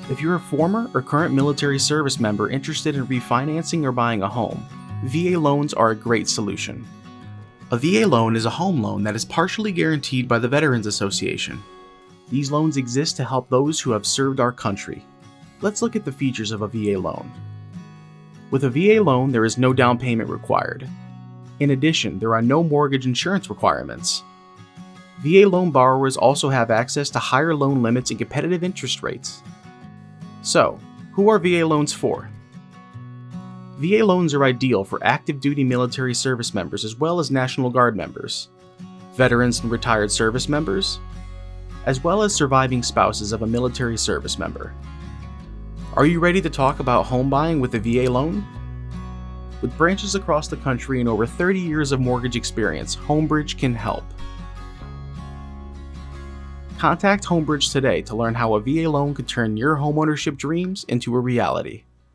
If you're a former or current military service member interested in refinancing or buying a home, VA loans are a great solution. A VA loan is a home loan that is partially guaranteed by the Veterans Association. These loans exist to help those who have served our country. Let's look at the features of a VA loan. With a VA loan, there is no down payment required. In addition, there are no mortgage insurance requirements. VA loan borrowers also have access to higher loan limits and competitive interest rates. So, who are VA loans for? VA loans are ideal for active duty military service members as well as National Guard members, veterans and retired service members, as well as surviving spouses of a military service member. Are you ready to talk about home buying with a VA loan? With branches across the country and over 30 years of mortgage experience, Homebridge can help. Contact Homebridge today to learn how a VA loan could turn your homeownership dreams into a reality.